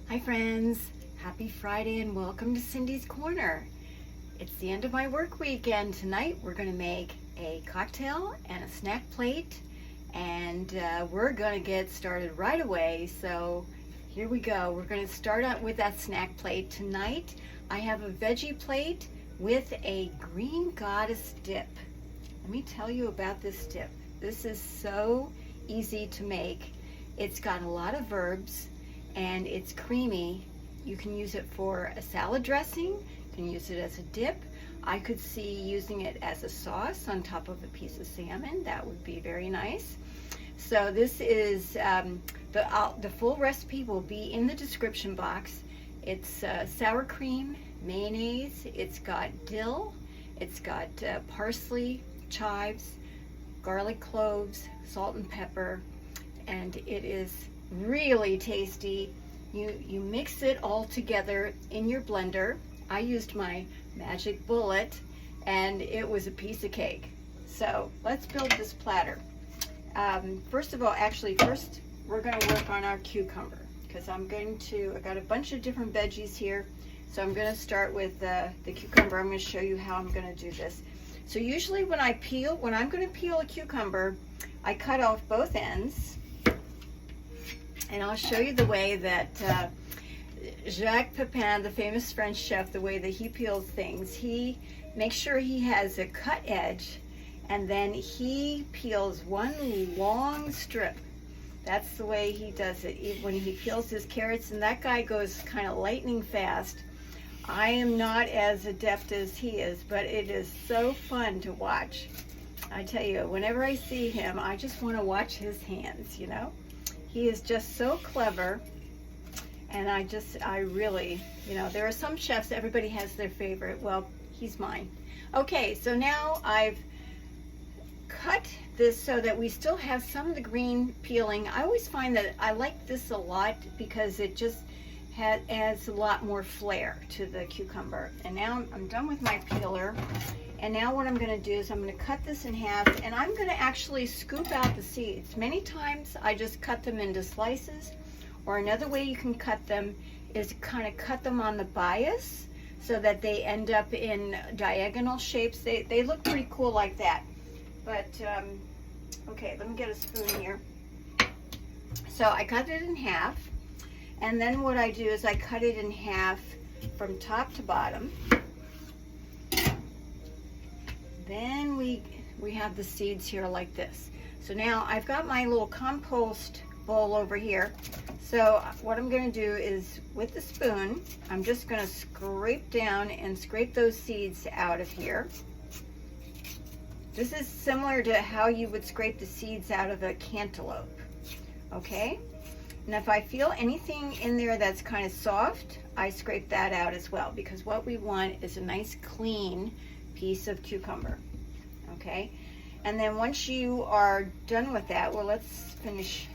Hi friends, happy Friday and welcome to Cindy's Corner. It's the end of my work week and tonight we're going to make a cocktail and a snack plate and we're going to get started right away. So here we go. We're going to start out with that snack plate. Tonight I have a veggie plate with a green goddess dip. Let me tell you about this dip. This is so easy to make. It's got a lot of herbs and it's creamy. You can use it for a salad dressing, you can use it as a dip. I could see using it as a sauce on top of a piece of salmon. That would be very nice. So this is, the full recipe will be in the description box. It's sour cream, mayonnaise, it's got dill, it's got parsley, chives, garlic cloves, salt and pepper, and it is really tasty. You mix it all together in your blender. I used my magic bullet and it was a piece of cake. So let's build this platter. First we're going to work on our cucumber because I got a bunch of different veggies here. So I'm going to start with the cucumber. I'm going to show you how I'm going to do this. So usually when I'm going to peel a cucumber, I cut off both ends. And I'll show you the way that Jacques Pepin, the famous French chef, the way that he peels things. He makes sure he has a cut edge and then he peels one long strip. That's the way he does it when he peels his carrots, and that guy goes kind of lightning fast. I am not as adept as he is, but it is so fun to watch. I tell you, whenever I see him, I just want to watch his hands, you know. He is just so clever, and I really, there are some chefs, everybody has their favorite. Well, he's mine. Okay, so now I've cut this so that we still have some of the green peeling. I always find that I like this a lot because it just adds a lot more flair to the cucumber. And now I'm done with my peeler. And now what I'm going to do is I'm going to cut this in half, and I'm going to actually scoop out the seeds. Many times I just cut them into slices, or another way you can cut them is kind of cut them on the bias so that they end up in diagonal shapes. They look pretty cool like that. But, okay, let me get a spoon here. So I cut it in half, and then what I do is I cut it in half from top to bottom. Then we have the seeds here like this. So now I've got my little compost bowl over here. So what I'm going to do is with the spoon, I'm just going to scrape down and scrape those seeds out of here. This is similar to how you would scrape the seeds out of a cantaloupe. Okay? And if I feel anything in there that's kind of soft, I scrape that out as well, because what we want is a nice clean piece of cucumber. Okay, and then once you are done with that, well, let's finish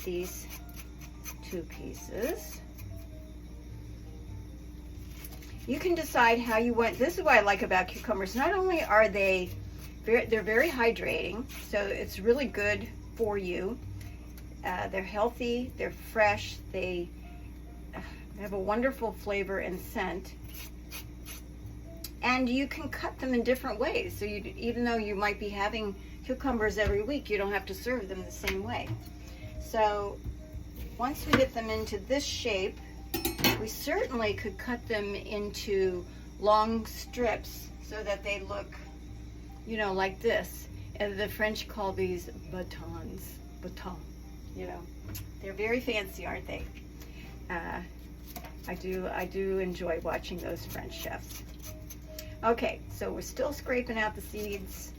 these two pieces. You can decide how you want. This is what I like about cucumbers. Not only are they're very hydrating, so it's really good for you. They're healthy, they're fresh, they have a wonderful flavor and scent. And you can cut them in different ways. So even though you might be having cucumbers every week, you don't have to serve them the same way. So once we get them into this shape, we certainly could cut them into long strips so that they look, like this. And the French call these batons. They're very fancy, aren't they? I do enjoy watching those French chefs. Okay, so we're still scraping out the seeds.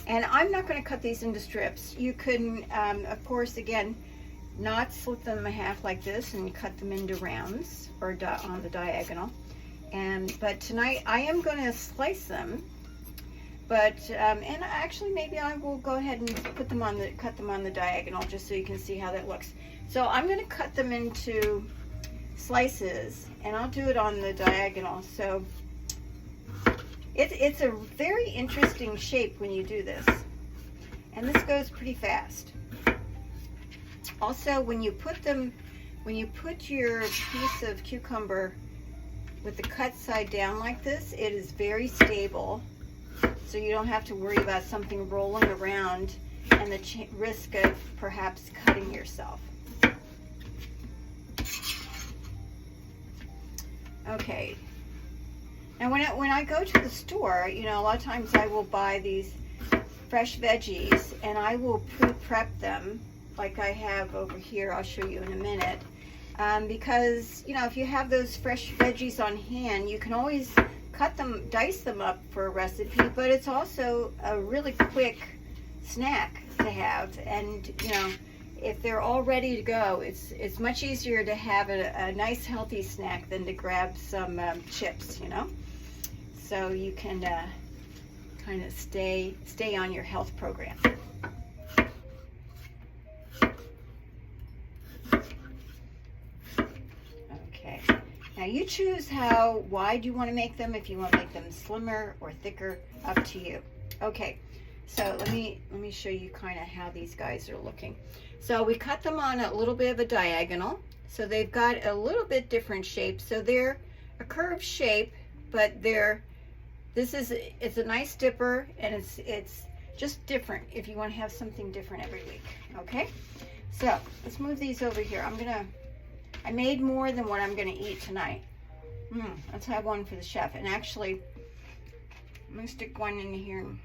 And I'm not going to cut these into strips. You can, of course, again, not split them in half like this and cut them into rounds or on the diagonal. But tonight I am going to slice them. But and actually maybe I will go ahead and cut them on the diagonal just so you can see how that looks. So I'm going to cut them into slices, and I'll do it on the diagonal. So it's a very interesting shape when you do this, and this goes pretty fast. Also, when you put your piece of cucumber with the cut side down like this, it is very stable, so you don't have to worry about something rolling around and the risk of perhaps cutting yourself. Okay. Now when I go to the store, you know, a lot of times I will buy these fresh veggies and I will pre-prep them like I have over here. I'll show you in a minute. Because, you know, if you have those fresh veggies on hand, you can always cut them, dice them up for a recipe, but it's also a really quick snack to have. And, you know, if they're all ready to go, it's much easier to have a nice healthy snack than to grab some chips, you know. So you can kind of stay on your health program. Okay, now you choose how wide you want to make them, if you want to make them slimmer or thicker, up to you. Okay, so let me show you kind of how these guys are looking. So we cut them on a little bit of a diagonal, so they've got a little bit different shape. So they're a curved shape, but it's a nice dipper, and it's just different if you want to have something different every week. Okay, so let's move these over here. I made more than what I'm gonna eat tonight. Let's have one for the chef. And actually, I'm gonna stick one in here and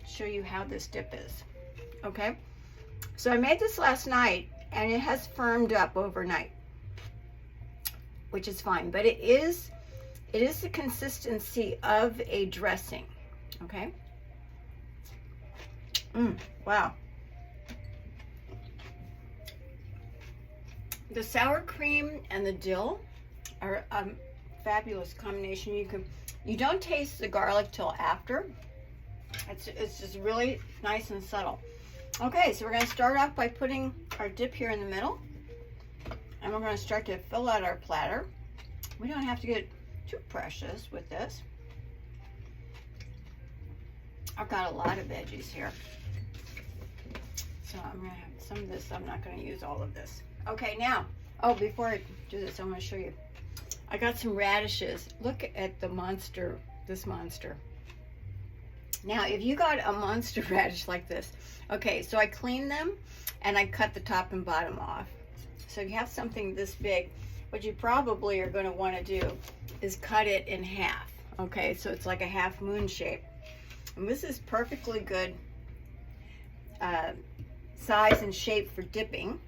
show you how this dip is. Okay, so I made this last night and it has firmed up overnight, which is fine, but it is the consistency of a dressing. Okay. Wow. The sour cream and the dill are a fabulous combination. You don't taste the garlic till after. It's just really nice and subtle. Okay, so we're going to start off by putting our dip here in the middle, and we're going to start to fill out our platter. We don't have to get too precious with this. I've got a lot of veggies here, so I'm going to have some of this. I'm not going to use all of this. Okay, now, before I do this, I'm going to show you. I got some radishes. Look at this monster. Now, if you got a monster radish like this, okay, so I cleaned them and I cut the top and bottom off. So if you have something this big, what you probably are going to want to do is cut it in half. Okay, so it's like a half moon shape. And this is perfectly good size and shape for dipping.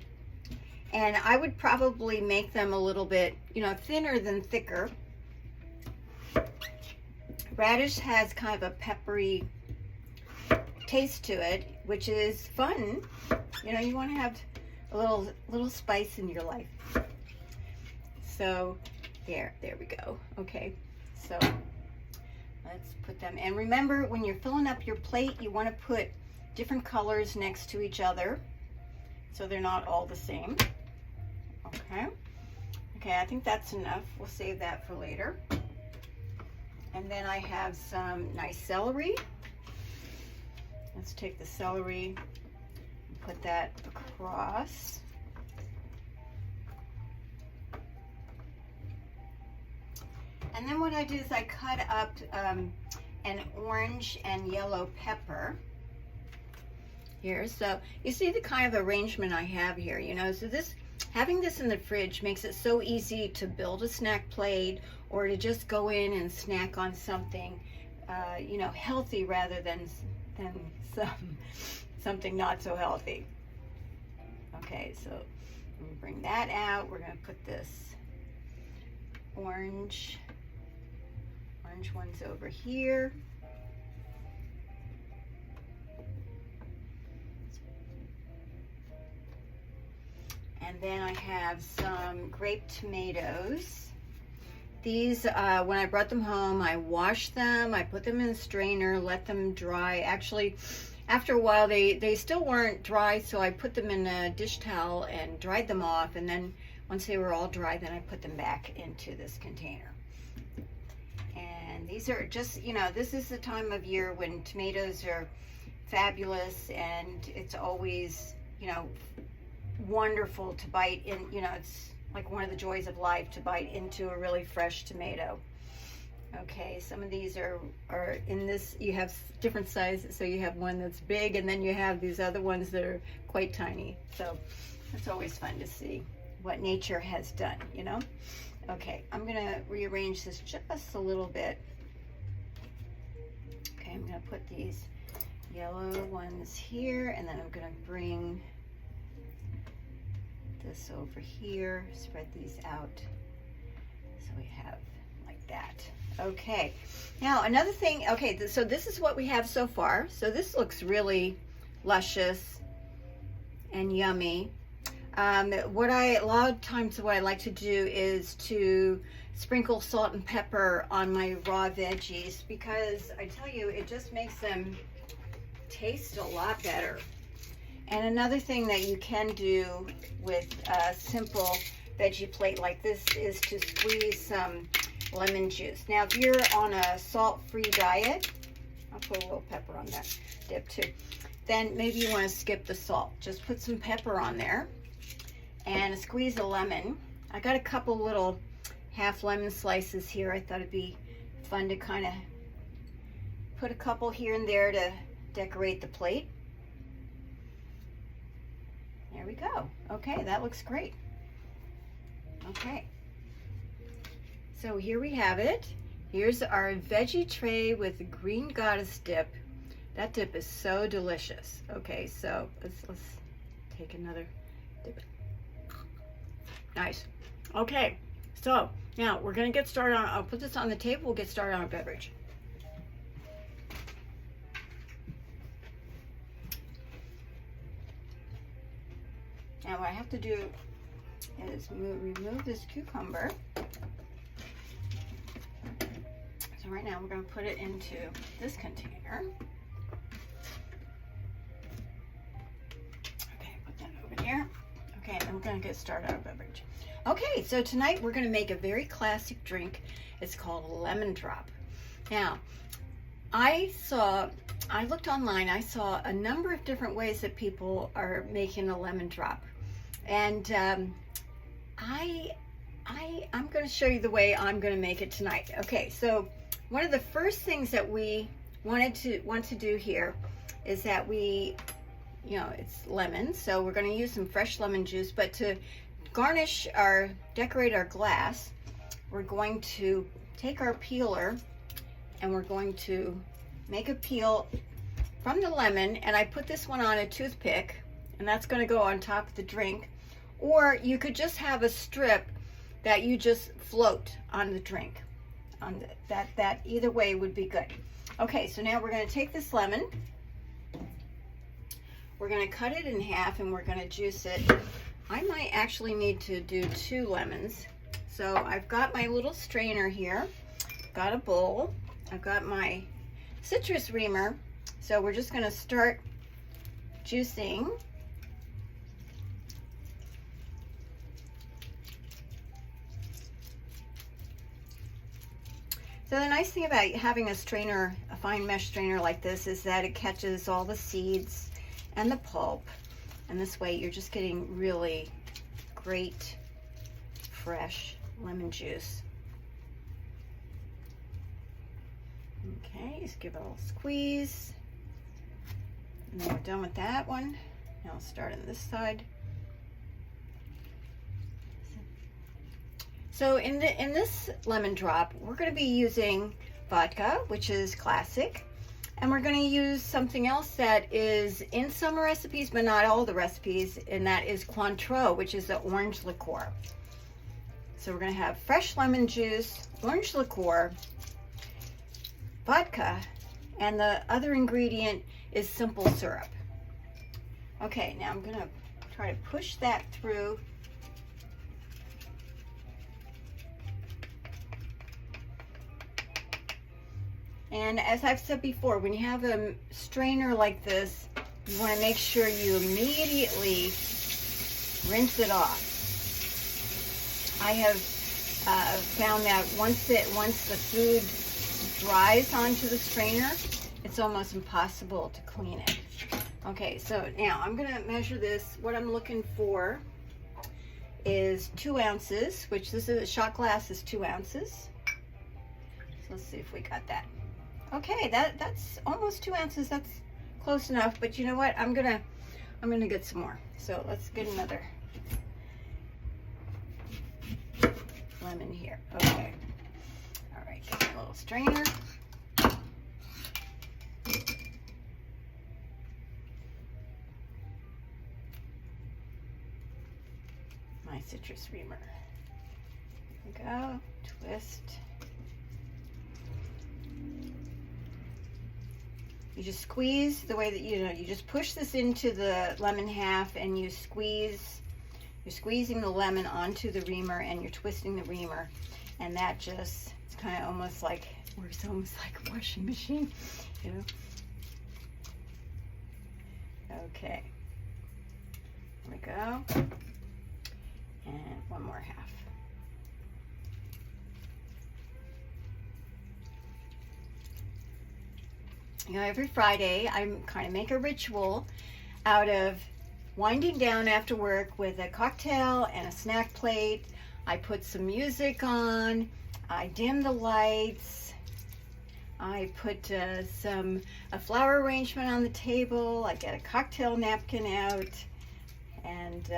And I would probably make them a little bit, you know, thinner than thicker. Radish has kind of a peppery taste to it, which is fun. You know, you want to have a little spice in your life. So there we go. Okay, so let's put them. And remember, when you're filling up your plate, you want to put different colors next to each other so they're not all the same. Okay, I think that's enough. We'll save that for later. And then I have some nice celery. Let's take the celery and put that across. And then what I do is I cut up an orange and yellow pepper here. So you see the kind of arrangement I have here, you know. So having this in the fridge makes it so easy to build a snack plate, or to just go in and snack on something, you know, healthy rather than something not so healthy. Okay, so let me bring that out. We're going to put this orange one's over here. And then I have some grape tomatoes. These, when I brought them home, I washed them, I put them in a strainer, let them dry. Actually, after a while, they still weren't dry, so I put them in a dish towel and dried them off. And then once they were all dry, then I put them back into this container. And these are just, you know, this is the time of year when tomatoes are fabulous, and it's always, you know, wonderful to bite in, you know, it's like one of the joys of life to bite into a really fresh tomato. Okay, some of these are in this, you have different sizes, so you have one that's big, and then you have these other ones that are quite tiny. So it's always fun to see what nature has done, you know. Okay, I'm gonna rearrange this just a little bit. Okay, I'm gonna put these yellow ones here, and then I'm gonna bring this over here, spread these out so we have like that. Okay, now another thing, okay, so this is what we have so far. So this looks really luscious and yummy. A lot of times what I like to do is to sprinkle salt and pepper on my raw veggies, because I tell you, it just makes them taste a lot better. And another thing that you can do with a simple veggie plate like this is to squeeze some lemon juice. Now, if you're on a salt-free diet, I'll put a little pepper on that dip too, then maybe you want to skip the salt. Just put some pepper on there and squeeze a lemon. I got a couple little half lemon slices here. I thought it'd be fun to kind of put a couple here and there to decorate the plate. There we go. Okay, that looks great. Okay, so here we have it. Here's our veggie tray with the green goddess dip. That dip is so delicious. Okay, so let's take another dip. Nice. Okay, so now we're gonna get started on, I'll put this on the table, we'll get started on our beverage. Now what I have to do is remove this cucumber. So right now we're gonna put it into this container. Okay, put that over here. Okay, and we're gonna get started our beverage. Okay, so tonight we're gonna make a very classic drink. It's called lemon drop. Now, I looked online, I saw a number of different ways that people are making a lemon drop. And I'm gonna show you the way I'm gonna make it tonight. Okay, so one of the first things that we want to do here is that we, you know, it's lemon, so we're going to use some fresh lemon juice, but to decorate our glass, we're going to take our peeler and we're going to make a peel from the lemon, and I put this one on a toothpick, and that's going to go on top of the drink. Or you could just have a strip that you just float on the drink. That either way would be good. Okay, so now we're going to take this lemon, we're going to cut it in half, and we're going to juice it. I might actually need to do 2 lemons. So I've got my little strainer here, got a bowl, I've got my citrus reamer. So we're just going to start juicing. So the nice thing about having a strainer, a fine mesh strainer like this, is that it catches all the seeds and the pulp. And this way you're just getting really great, fresh lemon juice. Okay, just give it a little squeeze. And then we're done with that one. Now I'll start on this side. So in this lemon drop, we're going to be using vodka, which is classic, and we're going to use something else that is in some recipes, but not all the recipes, and that is Cointreau, which is the orange liqueur. So we're going to have fresh lemon juice, orange liqueur, vodka, and the other ingredient is simple syrup. Okay, now I'm going to try to push that through. And as I've said before, when you have a strainer like this, you want to make sure you immediately rinse it off. I have found that once the food dries onto the strainer, it's almost impossible to clean it. Okay, so now I'm gonna measure this. What I'm looking for is 2 ounces, which this is a shot glass is 2 ounces. So let's see if we got that. Okay, that's almost 2 ounces. That's close enough. But you know what? I'm gonna get some more. So let's get another lemon here. Okay. All right. Get a little strainer. My citrus reamer. There we go. Twist. You just squeeze the way that you just push this into the lemon half, and you squeeze. You're squeezing the lemon onto the reamer, and you're twisting the reamer, and that just, it's kind of almost like, works almost like a washing machine, you know. Okay. There we go. And one more half. You know, every Friday I kind of make a ritual out of winding down after work with a cocktail and a snack plate. I put some music on, I dim the lights, I put a flower arrangement on the table, I get a cocktail napkin out, and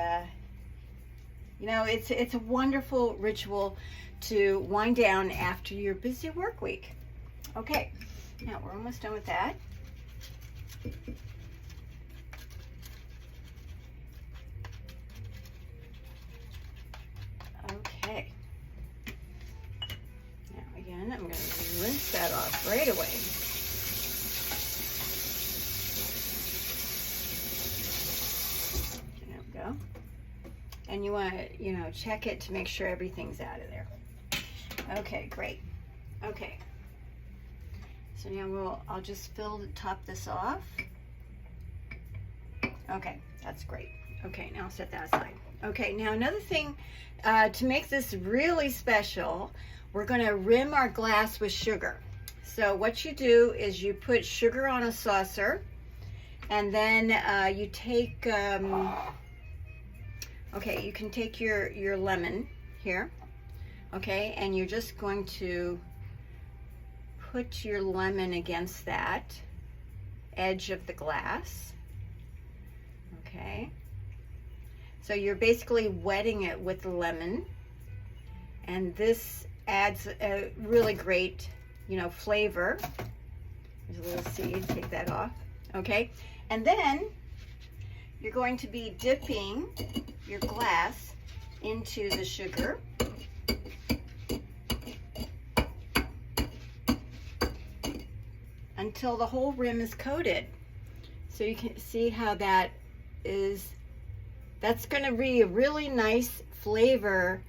you know, it's a wonderful ritual to wind down after your busy work week. Okay, now we're almost done with that. Okay. Now again, I'm going to rinse that off right away. There we go. And you want to, you know, check it to make sure everything's out of there. Okay, great. Okay. So now I'll just top this off. Okay, that's great. Okay, now I'll set that aside. Okay, now another thing, to make this really special, we're going to rim our glass with sugar. So what you do is you put sugar on a saucer, and then you take, okay, you can take your lemon here, okay, and you're just going to put your lemon against that edge of the glass, okay. So you're basically wetting it with the lemon, and this adds a really great, you know, flavor. There's a little seed, take that off, okay. And then you're going to be dipping your glass into the sugar. Until the whole rim is coated. So you can see how that is, that's going to be a really nice flavor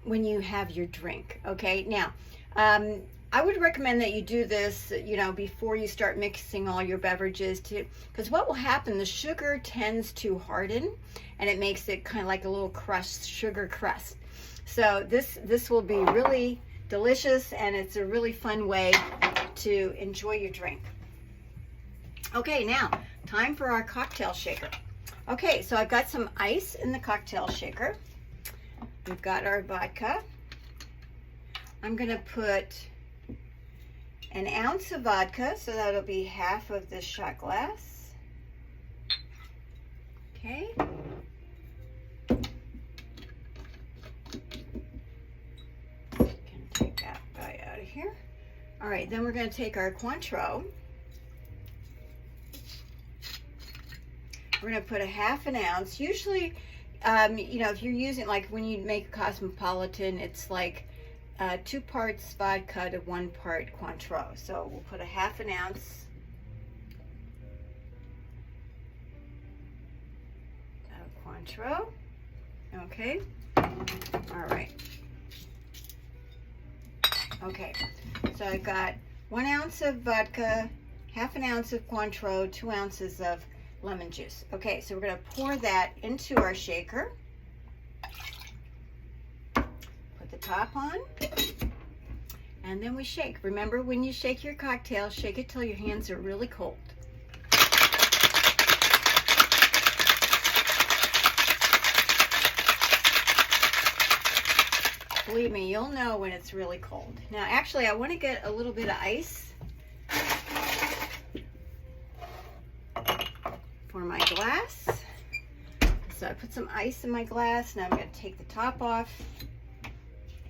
when you have your drink. Okay, now I would recommend that you do this, you know, before you start mixing all your beverages, because what will happen, the sugar tends to harden and it makes it kind of like a little crust, sugar crust. So this will be really delicious, and it's a really fun way to enjoy your drink. Okay, now time for our cocktail shaker. Okay, so I've got some ice in the cocktail shaker. We've got our vodka. I'm gonna put an ounce of vodka, so that'll be half of this shot glass. Okay. Can take that guy out of here. All right, then we're going to take our Cointreau. We're going to put a half an ounce. Usually, you know, if you're using, like when you make a Cosmopolitan, it's like 2 parts vodka to 1 part Cointreau. So we'll put a half an ounce of Cointreau. Okay. All right. Okay, so I got 1 ounce of vodka, half an ounce of Cointreau, 2 ounces of lemon juice. Okay, so we're going to pour that into our shaker. Put the top on, and then we shake. Remember, when you shake your cocktail, shake it till your hands are really cold. Believe me, you'll know when it's really cold. Now, actually, I want to get a little bit of ice for my glass. So I put some ice in my glass. Now I'm going to take the top off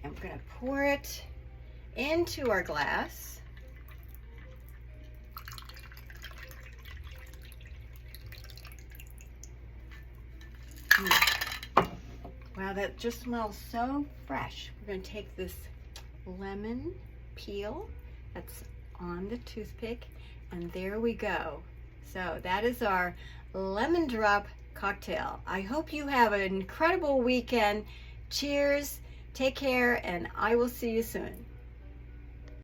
and we're going to pour it into our glass. Wow, that just smells so fresh. We're going to take this lemon peel that's on the toothpick, and there we go. So that is our lemon drop cocktail. I hope you have an incredible weekend. Cheers, take care, and I will see you soon.